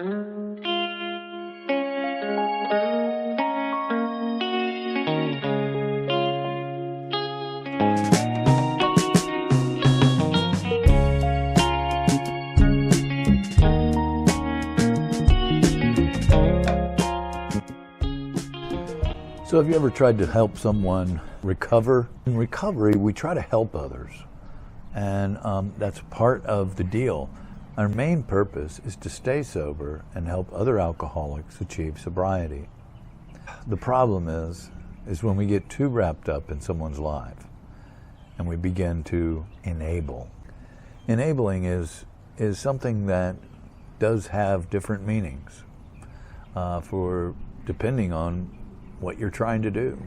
So have you ever tried to help someone recover? In recovery, we try to help others, and that's part of the deal. Our main purpose is to stay sober and help other alcoholics achieve sobriety. The problem is when we get too wrapped up in someone's life and we begin to enable. Enabling is something that does have different meanings for depending on what you're trying to do.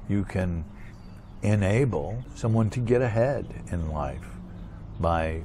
You can enable someone to get ahead in life by,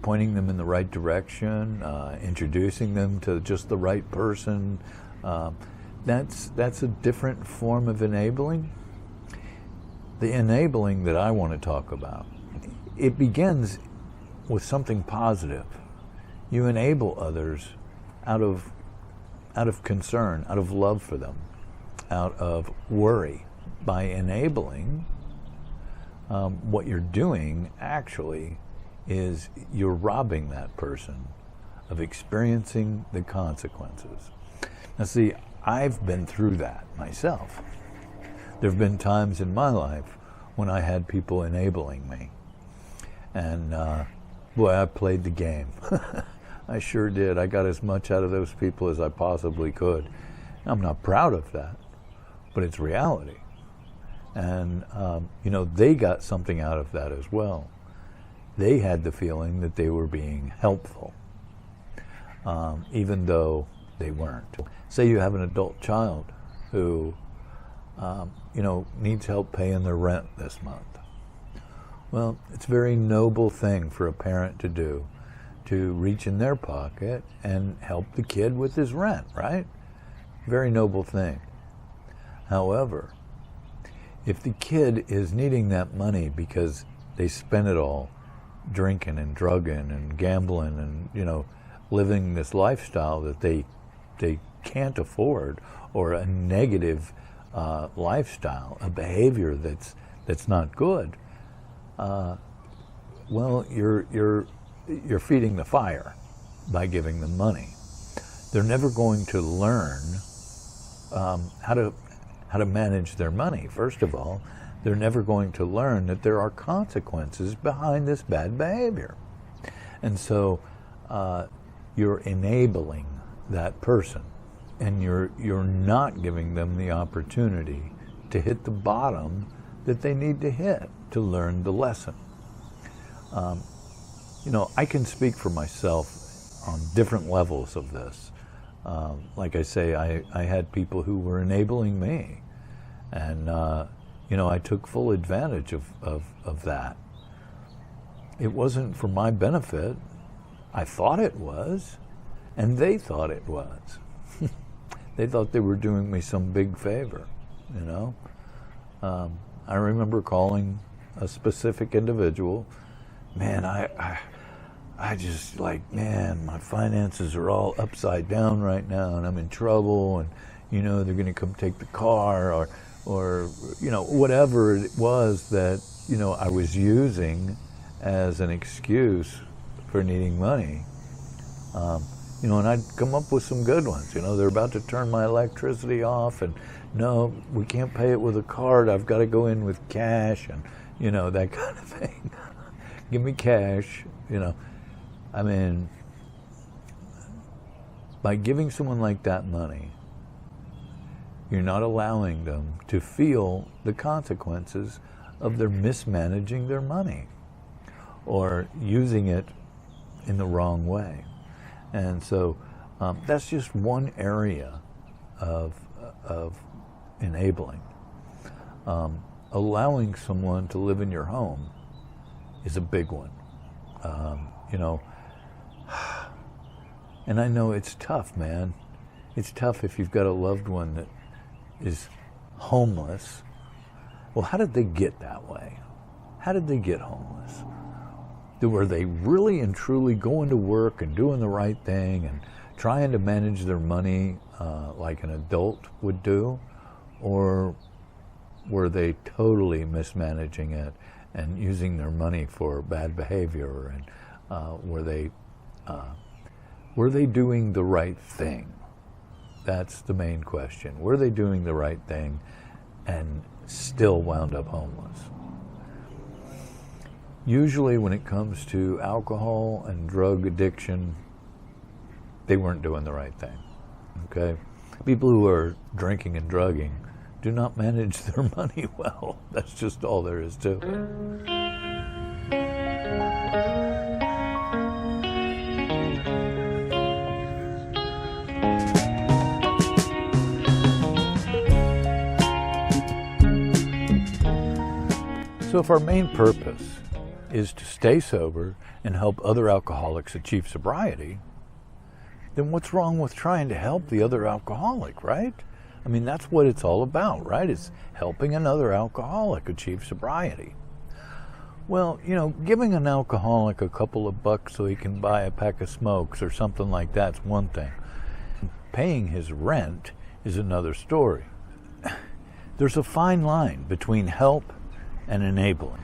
pointing them in the right direction, introducing them to just the right person. That's a different form of enabling. The enabling that I want to talk about, it begins with something positive. You enable others out of concern, out of love for them, out of worry. By enabling, what you're doing actually is you're robbing that person of experiencing the consequences. Now see, I've been through that myself. There have been times in my life when I had people enabling me. And boy, I played the game. I sure did. I got as much out of those people as I possibly could. I'm not proud of that, but it's reality. And, they got something out of that as well. They had the feeling that they were being helpful, even though they weren't. Say you have an adult child who, needs help paying their rent this month. Well, it's a very noble thing for a parent to do, to reach in their pocket and help the kid with his rent, right? Very noble thing. However, if the kid is needing that money because they spent it all drinking and drugging and gambling and, living this lifestyle that they can't afford, or a negative lifestyle, a behavior that's not good, well, you're feeding the fire by giving them money. They're never going to learn how to manage their money. First of all, they're never going to learn that there are consequences behind this bad behavior. And so you're enabling that person, and you're not giving them the opportunity to hit the bottom that they need to hit to learn the lesson. I can speak for myself on different levels of this. Like I say, I had people who were enabling me, and I took full advantage of that. It wasn't for my benefit. I thought it was, and they thought it was. They thought they were doing me some big favor, I remember calling a specific individual. Man, I just my finances are all upside down right now, and I'm in trouble, and they're going to come take the car, or whatever it was that I was using as an excuse for needing money. And I'd come up with some good ones. They're about to turn my electricity off, and no, we can't pay it with a card. I've got to go in with cash, and that kind of thing. Give me cash. By giving someone like that money, you're not allowing them to feel the consequences of their mismanaging their money or using it in the wrong way. And so that's just one area of enabling. Allowing someone to live in your home is a big one. And I know it's tough, man. It's tough if you've got a loved one that is homeless. Well, how did they get that way? How did they get homeless? Were they really and truly going to work and doing the right thing and trying to manage their money like an adult would do, or were they totally mismanaging it and using their money for bad behavior? And were they doing the right thing? That's the main question. Were they doing the right thing and still wound up homeless? Usually when it comes to alcohol and drug addiction, they weren't doing the right thing, okay? People who are drinking and drugging do not manage their money well. That's just all there is to it. So if our main purpose is to stay sober and help other alcoholics achieve sobriety, then what's wrong with trying to help the other alcoholic, right? I mean, that's what it's all about, right? It's helping another alcoholic achieve sobriety. Well, you know, giving an alcoholic a couple of bucks so he can buy a pack of smokes or something like that's one thing. Paying his rent is another story. There's a fine line between help and enabling,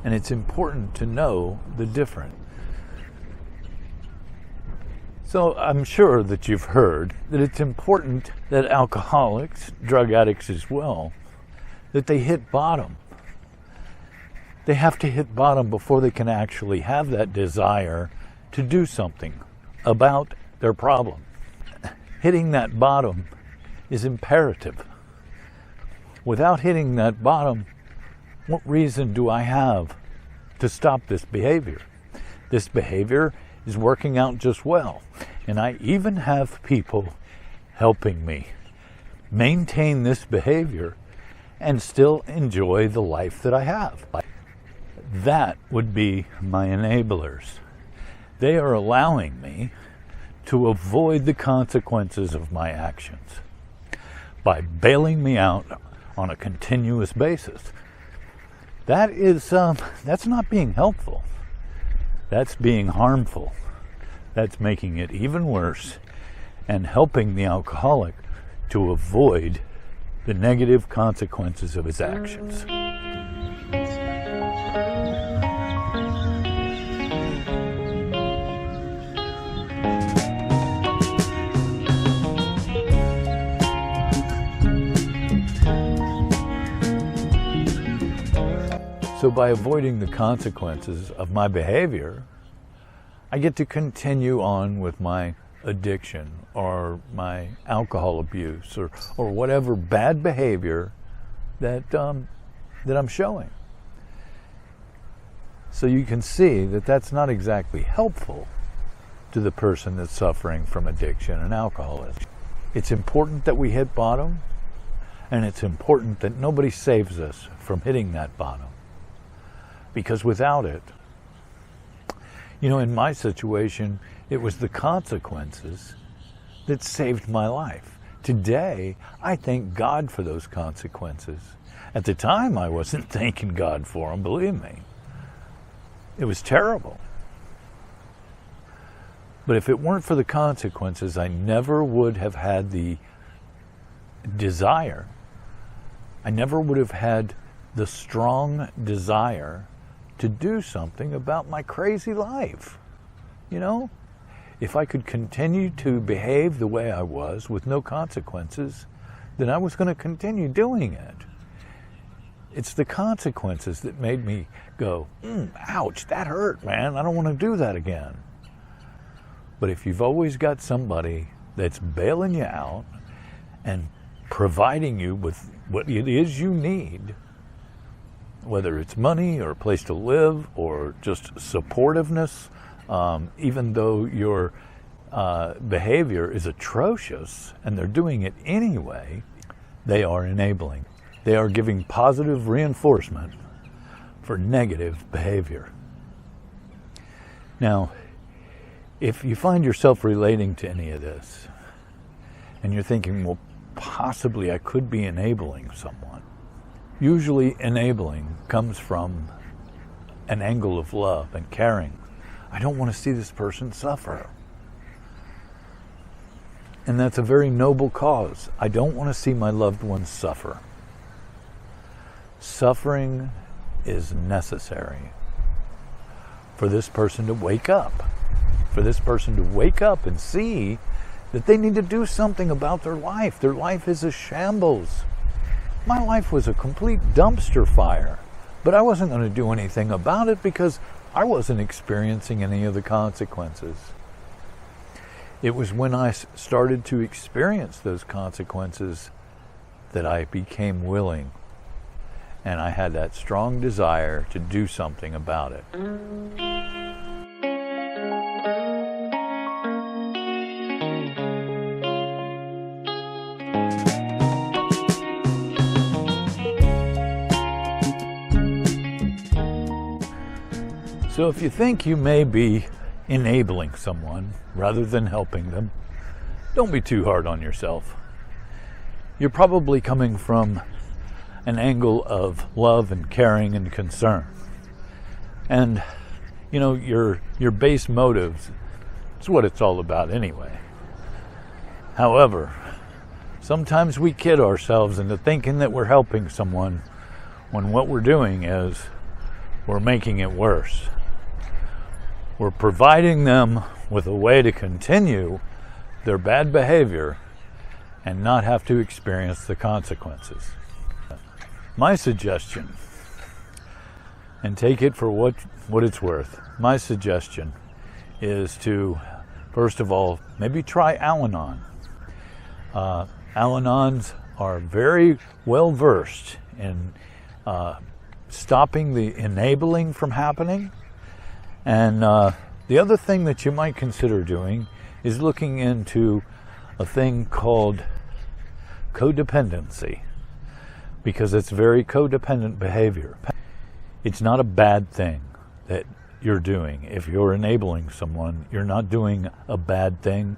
and it's important to know the difference. So I'm sure that you've heard that it's important that alcoholics, drug addicts as well, that they hit bottom. They have to hit bottom before they can actually have that desire to do something about their problem. Hitting that bottom is imperative. Without hitting that bottom, what reason do I have to stop this behavior? This behavior is working out just well. And I even have people helping me maintain this behavior and still enjoy the life that I have. That would be my enablers. They are allowing me to avoid the consequences of my actions by bailing me out on a continuous basis. That is, that's not being helpful. That's being harmful. That's making it even worse and helping the alcoholic to avoid the negative consequences of his actions. So by avoiding the consequences of my behavior, I get to continue on with my addiction or my alcohol abuse or whatever bad behavior that I'm showing. So you can see that that's not exactly helpful to the person that's suffering from addiction and alcoholism. It's important that we hit bottom, and it's important that nobody saves us from hitting that bottom. Because without it, you know, in my situation, it was the consequences that saved my life. Today, I thank God for those consequences. At the time, I wasn't thanking God for them, believe me. It was terrible. But if it weren't for the consequences, I never would have had the desire. I never would have had the strong desire to do something about my crazy life. You know, if I could continue to behave the way I was with no consequences, then I was going to continue doing it. It's the consequences that made me go, ouch, that hurt, man. I don't want to do that again. But if you've always got somebody that's bailing you out and providing you with what it is you need, whether it's money or a place to live or just supportiveness, even though your behavior is atrocious and they're doing it anyway, they are enabling. They are giving positive reinforcement for negative behavior. Now, if you find yourself relating to any of this and you're thinking, well, possibly I could be enabling someone, usually enabling comes from an angle of love and caring. I don't want to see this person suffer. And that's a very noble cause. I don't want to see my loved ones suffer. Suffering is necessary for this person to wake up. For this person to wake up and see that they need to do something about their life. Their life is a shambles. My life was a complete dumpster fire, but I wasn't going to do anything about it because I wasn't experiencing any of the consequences. It was when I started to experience those consequences that I became willing, and I had that strong desire to do something about it. So if you think you may be enabling someone rather than helping them, don't be too hard on yourself. You're probably coming from an angle of love and caring and concern. And, you know, your base motives is what it's all about anyway. However, sometimes we kid ourselves into thinking that we're helping someone when what we're doing is we're making it worse. We're providing them with a way to continue their bad behavior and not have to experience the consequences. My suggestion, and take it for what it's worth, my suggestion is to, first of all, maybe try Al-Anon. Al-Anons are very well versed in stopping the enabling from happening. And the other thing that you might consider doing is looking into a thing called codependency, because it's very codependent behavior. It's not a bad thing that you're doing. If you're enabling someone, you're not doing a bad thing,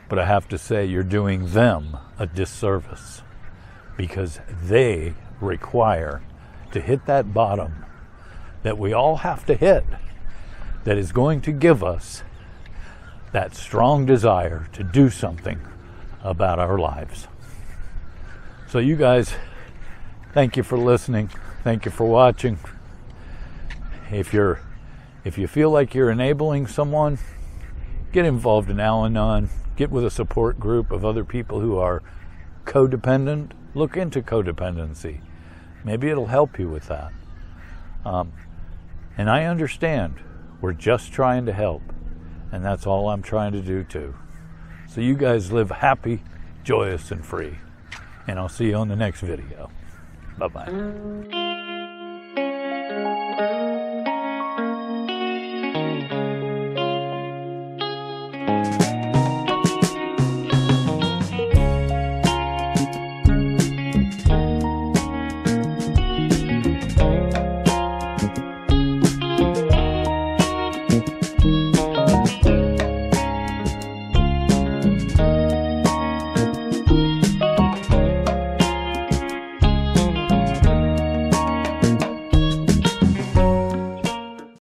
but I have to say you're doing them a disservice because they require to hit that bottom that we all have to hit, that is going to give us that strong desire to do something about our lives. So you guys, thank you for listening. Thank you for watching. If you feel like you're enabling someone, get involved in Al-Anon. Get with a support group of other people who are codependent. Look into codependency. Maybe it'll help you with that. And I understand we're just trying to help, and that's all I'm trying to do too. So you guys live happy, joyous, and free. And I'll see you on the next video. Bye-bye.